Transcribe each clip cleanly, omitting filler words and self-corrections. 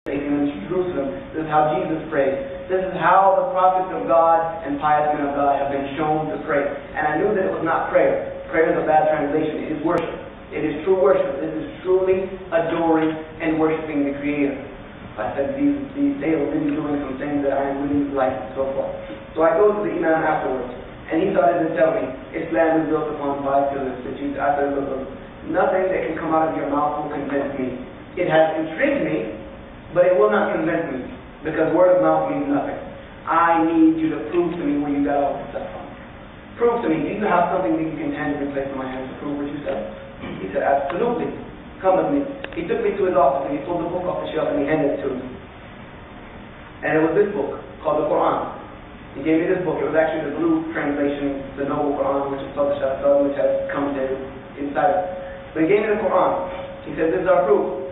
in Jerusalem. This is how Jesus prayed. This is how the prophets of God and pious men of God have been shown to pray. And I knew that it was not prayer. Prayer is a bad translation. It is worship. It is true worship. This is truly adoring and worshiping the Creator. I said, they are really doing some things that I really like and so forth. So I go to the Imam afterwards, and he started to tell me, Islam is built upon 5 pillars. I said, look, nothing that can come out of your mouth will convince me. It has intrigued me, but it will not convince me, because word of mouth means nothing. I need you to prove to me where you got all this stuff from. Prove to me, do you have something that you can tangibly place in my hands to prove what you said? He said, absolutely. Come with me. He took me to his office and he pulled the book off the shelf and he handed it to me. And it was this book called the Quran. He gave me this book. It was actually the blue translation, the Noble Quran, which is published out of which has commentaries inside it. But he gave me the Quran. He said, this is our proof.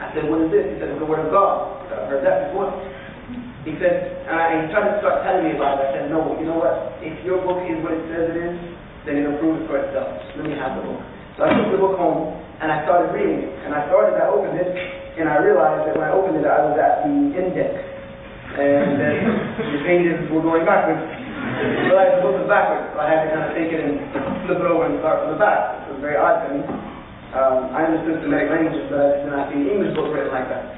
I said, what is this? He said, it's the Word of God. I said, I've heard that before. He said, and he tried to start telling me about it. I said, no, you know what? If your book is what it says it is, then it'll prove it for itself. Let me have the book. So I took the book home, and I started reading it. And I opened it, and I realized that when I opened it, I was at the index. And the pages were going backwards. I realized the book was backwards, so I had to kind of take it and flip it over and start from the back. It was very odd to me. I understood Semitic languages, but I did not see an English book written like that.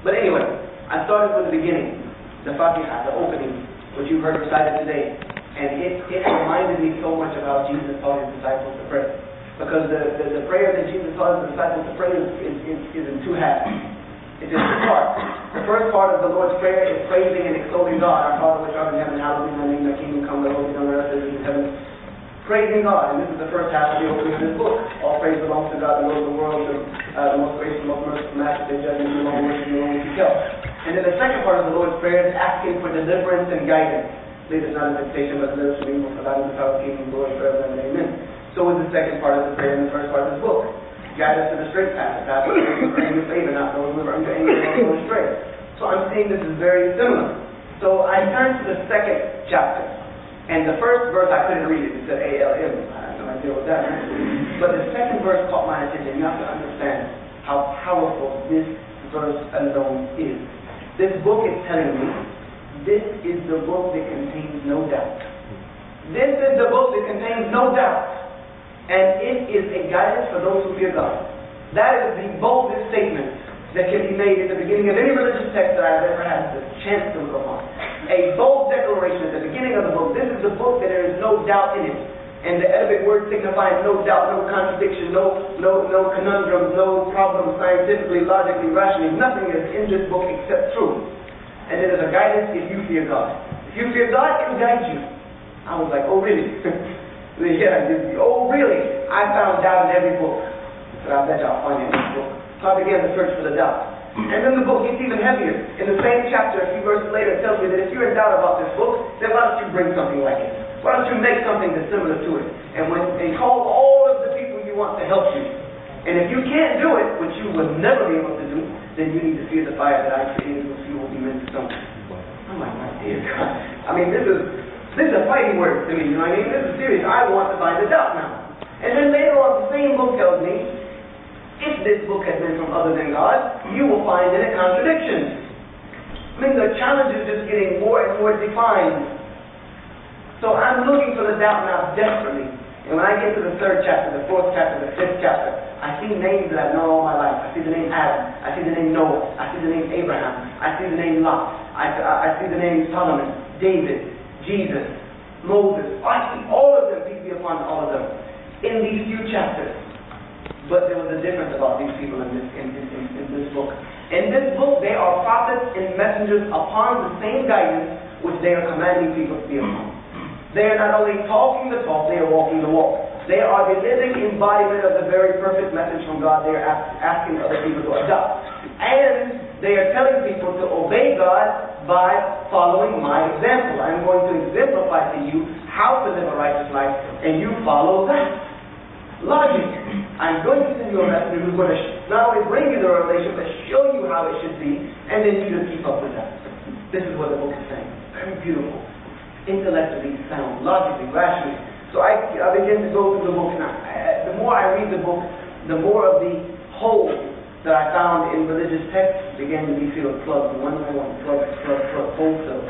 But anyway, I started from the beginning, the Fatiha, the opening, which you've heard recited today. And it reminded me so much of how Jesus taught his disciples to pray. Because the prayer that Jesus taught his disciples to pray is in 2 halves. It is 2 parts. The first part of the Lord's Prayer is praising and extolling God. Our Father which art in heaven, hallowed be thy name, thy kingdom come, thy will be done on earth as it is in heaven. Praising God, and this is the first half of the opening of this book. All praise belongs to God, the Lord of the world, the most gracious, most merciful, master, judgment, the Lord, worship, the Lord, which help. And then the second part of the Lord's Prayer is asking for deliverance and guidance. Lead us not into temptation, but deliver us from evil, for thine is the power, kingdom, glory, forever and amen. So is the second part of the prayer and the first part of this book. Guide us to the straight path, the path of your favor, not those who are under anger, not go astray. So I'm seeing this is very similar. So I turned to the second chapter. And the first verse, I couldn't read it. It said A-L-M. I have no idea what that meant. But the second verse caught my attention. You have to understand how powerful this verse alone is. This book is telling me, this is the book that contains no doubt. This is the book that contains no doubt. And it is a guidance for those who fear God. That is the boldest statement that can be made at the beginning of any religious text that I've ever had the chance to look upon. A bold declaration at the beginning of the book. This is the book that there is no doubt in it. And the Arabic word signifies no doubt, no contradiction, no conundrum, no problem scientifically, logically, rationally. Nothing is in this book except truth. And it is a guidance if you fear God. If you fear God, it will guide you. I was like, oh really? Yeah, oh really? I found doubt in every book. But I bet I'll find it in this book. So I began to search for the doubt. And then the book gets even heavier. In the same chapter, a few verses later, it tells me that if you're in doubt about this book, then why don't you bring something like it? Why don't you make something that's similar to it? And call all of the people you want to help you. And if you can't do it, which you will never be able to do, then you need to fear the fire that I created will fuel you into something. I'm like, my dear God. I mean, this is a fighting word to me, you know what I mean? This is serious. I want to find the doubt now. And then later on, the same book tells me, if this book has been from other than God, you will find in it contradictions. I mean, the challenge is just getting more and more defined. So I'm looking for the doubt now desperately. And when I get to the 3rd chapter, the 4th chapter, the 5th chapter, I see names that I've known all my life. I see the name Adam. I see the name Noah. I see the name Abraham. I see the name Lot. I see the name Solomon, David, Jesus, Moses. I see all of them, peace be upon all of them, in these few chapters. But there was a difference about these people in this book. In this book, they are prophets and messengers upon the same guidance which they are commanding people to be upon. They are not only talking the talk, they are walking the walk. They are the living embodiment of the very perfect message from God they are asking other people to adopt. And they are telling people to obey God by following my example. I'm going to exemplify to you how to live a righteous life, and you follow that. Logic. I'm going to send you a messenger who's going to not only bring you the revelation, but show you how it should be, and then you just keep up with that. This is what the book is saying. Very beautiful. Intellectually sound, logically, rationally. So I begin to go through the book, and the more I read the book, the more of the whole that I found in religious texts began to be filled, plugged, one by one, plug, fulfill,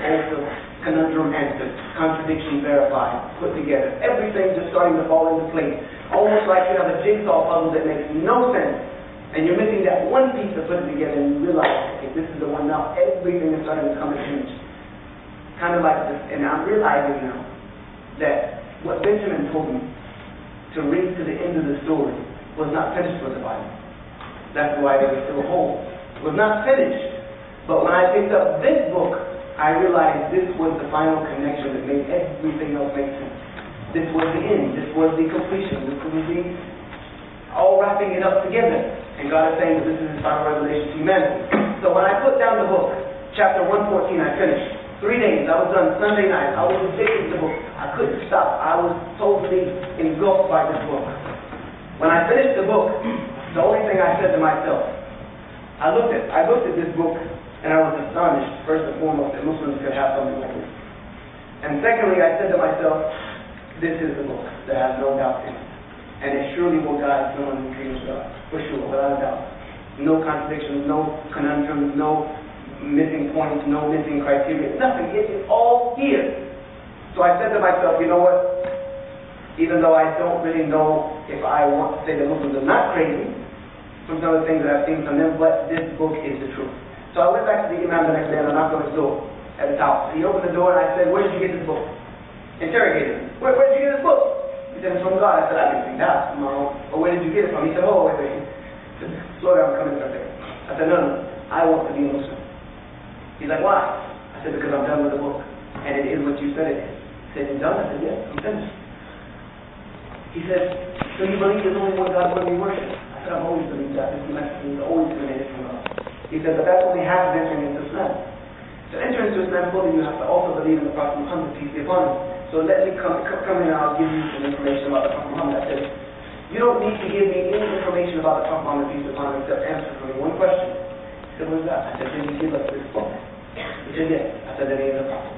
conundrum answered, contradiction verified, put together. Everything just starting to fall into place. Almost like you have a jigsaw puzzle that makes no sense. And you're missing that one piece to put it together and you realize, okay, this is the one now. Everything is starting to come into image. Kind of like this. And I'm realizing now that what Benjamin told me to read to the end of the story was not finished with the Bible. That's why they were still whole. It was not finished. But when I picked up this book, I realized this was the final connection that made everything else make sense. This was the end. This was the completion. This was the all wrapping it up together. And God is saying that this is His final revelation to humanity. So when I put down the book, chapter 114, I finished. 3 days. I was done Sunday night. I was addicted to the book. I couldn't stop. I was totally engulfed by this book. When I finished the book, the only thing I said to myself, I looked at this book and I was astonished, first and foremost, that Muslims could have something like this. And secondly, I said to myself, this is the book that has no doubt in it. And it surely will guide someone who fears God, for sure, without a doubt. No contradictions, no conundrums, no missing points, no missing criteria, nothing. It is all here. So I said to myself, you know what? Even though I don't really know if I want to say that Muslims are not crazy from some of the things that I've seen from them, but this book is the truth. So I went back to the Imam the next day and I knocked on his door at his house. He opened the door and I said, where did you get this book? Interrogated him. Where did you get this book? He said, it's from God. I said, I didn't think that. Well, where did you get it from? He said, oh, wait. He said, slow down, I'm coming right there. I said, no, I want to be a Muslim. He's like, why? I said, because I'm done with the book. And it is what you said it is. He said, you're done? I said, yes, I'm finished. He said, so you believe there's only one God worthy of worship? I said, I've always believed that. This message is always emanated from God. He said, but that's only half of entering into Islam. To enter into Islam fully, you have to also believe in the Prophet Muhammad, peace be upon him. So let me come in and I'll give you some information about the Prophet Muhammad. I said, you don't need to give me any information about the Prophet Muhammad, peace be upon him, except answer for me one question. He said, what is that? I said, did you give us this book? He said, yes. I said, then he is a prophet.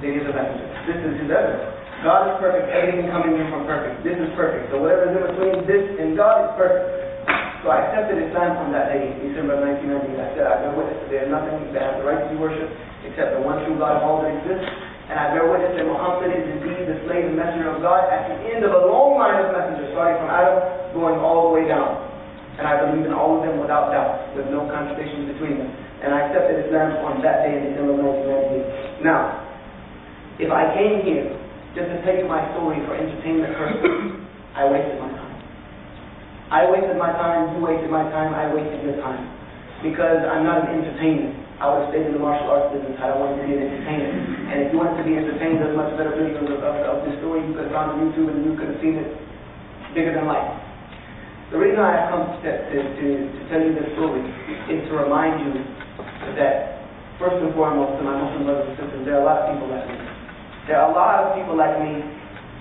Then he is a messenger. This is his evidence. God is perfect. Everything coming in from perfect. This is perfect. So whatever is in between this and God is perfect. So I accepted Islam on that day, December 1990. I said, I bear witness that there is nothing that has the right to be worshipped except the one true God of all that exists. And I bear witness that Muhammad is indeed the slave and messenger of God at the end of a long line of messengers, starting from Adam, going all the way down. And I believe in all of them without doubt, with no contradictions between them. And I accepted Islam on that day in December 1998. Now, if I came here just to tell you my story for entertainment purposes, I wasted my time. I wasted my time, you wasted my time, I wasted your time. Because I'm not an entertainer. I would have stayed in the martial arts business had I wanted to be an entertainer. And if you wanted to be entertained, there's much better videos of this story you could have found on YouTube and you could have seen it bigger than life. The reason I have come to tell you this story is to remind you that, first and foremost, to my Muslim brothers and sisters, there are a lot of people like me. There are a lot of people like me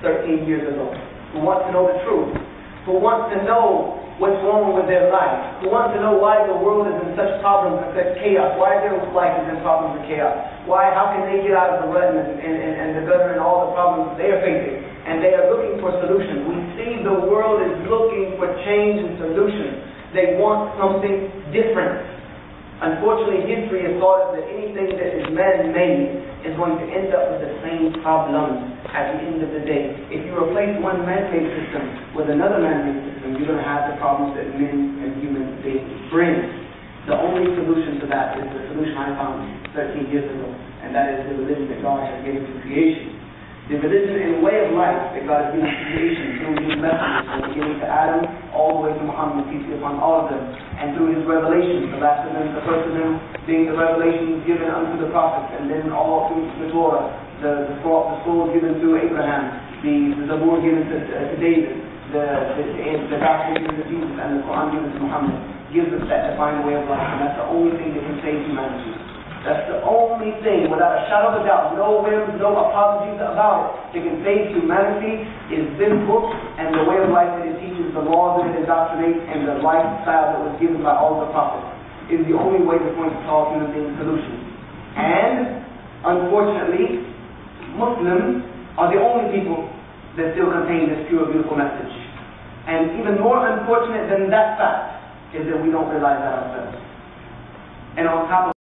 13 years ago who want to know the truth, who want to know what's wrong with their life, who want to know why the world is in such problems and such chaos, why their life is in problems and chaos, how can they get out of the rut and the gutter and all the problems they are facing. And they are looking for solutions. We see the world is looking for change and solutions. They want something different. Unfortunately, history has taught us that anything that is man-made is going to end up with the same problems at the end of the day. If you replace one man-made system with another man-made system, you're going to have the problems that men and human beings bring. The only solution to that is the solution I found 13 years ago, and that is the religion that God has given to creation. The religion and way of life that God has given to creation through His messengers, from the beginning to Adam, all the way to Muhammad, peace be upon all of them, and through His revelations, the last of them, the first of them being the revelations given unto the prophets, and then all through the Torah, the scroll given to Abraham, the Zabur given to David, the gospel given to Jesus, and the Quran given to Muhammad, gives us that divine way of life, and that's the only thing that can save humanity. That's the only thing, without a shadow of a doubt, no whims, no apologies about it, that can save humanity is this book and the way of life that it teaches, the laws that it indoctrinates, and the lifestyle that was given by all the prophets is the only way that's going to solve human beings' solutions. And, unfortunately, Muslims are the only people that still contain this pure, beautiful message. And even more unfortunate than that fact is that we don't realize that ourselves. And on top of